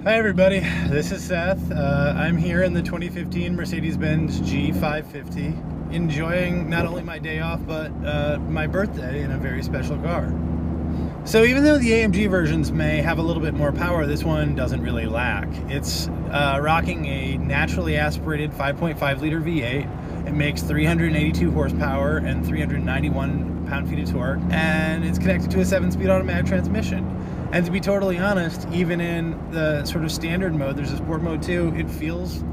Hi everybody, this is Seth. I'm here in the 2015 Mercedes-Benz G550, enjoying not only my day off, but my birthday in a very special car. So even though the AMG versions may have a little bit more power, this one doesn't really lack. It's rocking a naturally aspirated 5.5 liter V8. It makes 382 horsepower and 391 pound-feet of torque, and it's connected to a 7-speed automatic transmission. And to be totally honest, even in the sort of standard mode, there's a sport mode too, it feels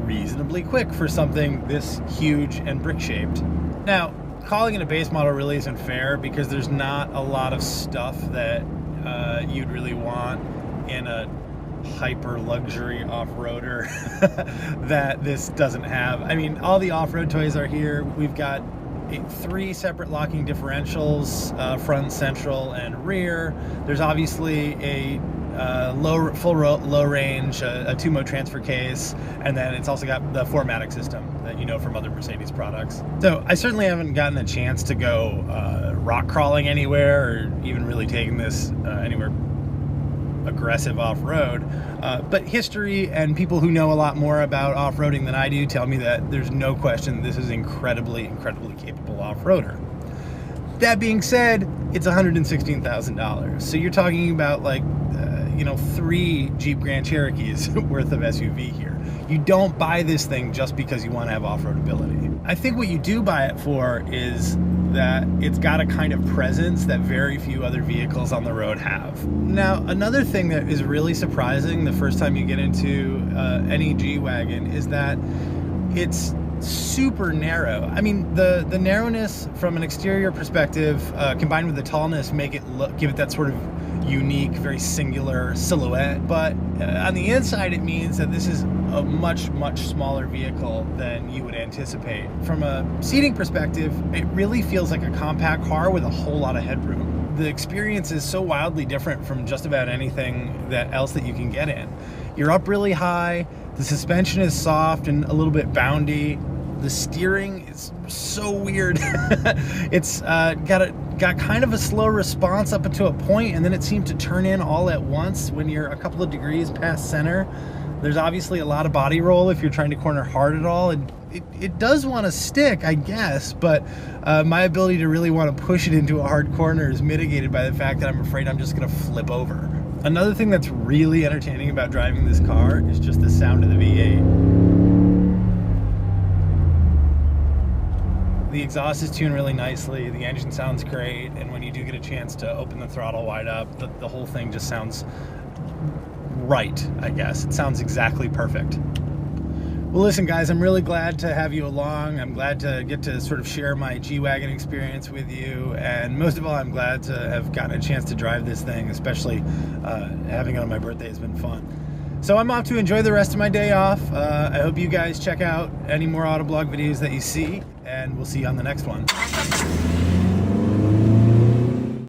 reasonably quick for something this huge and brick-shaped. Now, calling it a base model really isn't fair because there's not a lot of stuff that you'd really want in a hyper luxury off-roader that this doesn't have. I mean, all the off-road toys are here. We've got 3 separate locking differentials, front, central, and rear. There's obviously a low range, a 2-mode transfer case, and then it's also got the 4MATIC system that you know from other Mercedes products. So I certainly haven't gotten a chance to go rock crawling anywhere, or even really taking this anywhere aggressive off-road, but history and people who know a lot more about off-roading than I do tell me that there's no question this is incredibly capable off-roader. That being said, it's $116,000, so you're talking about like 3 Jeep Grand Cherokees worth of SUV here. You don't buy this thing just because you want to have off-road ability. I think what you do buy it for is that it's got a kind of presence that very few other vehicles on the road have. Now, another thing that is really surprising the first time you get into any G-Wagon is that it's super narrow. I mean, the narrowness from an exterior perspective combined with the tallness give it that sort of unique, very singular silhouette, but on the inside it means that this is a much smaller vehicle than you would anticipate. From a seating perspective, it really feels like a compact car with a whole lot of headroom. The experience is so wildly different from just about anything else that you can get in. You're up really high, the suspension is soft and a little bit boundy. The steering is so weird. It's got kind of a slow response up to a point, and then it seems to turn in all at once when you're a couple of degrees past center. There's obviously a lot of body roll if you're trying to corner hard at all. It does want to stick, I guess, but my ability to really want to push it into a hard corner is mitigated by the fact that I'm afraid I'm just going to flip over. Another thing that's really entertaining about driving this car is just the sound of the V8. The exhaust is tuned really nicely, the engine sounds great, and when you do get a chance to open the throttle wide up, the whole thing just sounds right, I guess. It sounds exactly perfect. Well, listen guys, I'm really glad to have you along. I'm glad to get to sort of share my G-Wagon experience with you, and most of all, I'm glad to have gotten a chance to drive this thing, especially having it on my birthday has been fun. So I'm off to enjoy the rest of my day off. I hope you guys check out any more Autoblog videos that you see, and we'll see you on the next one.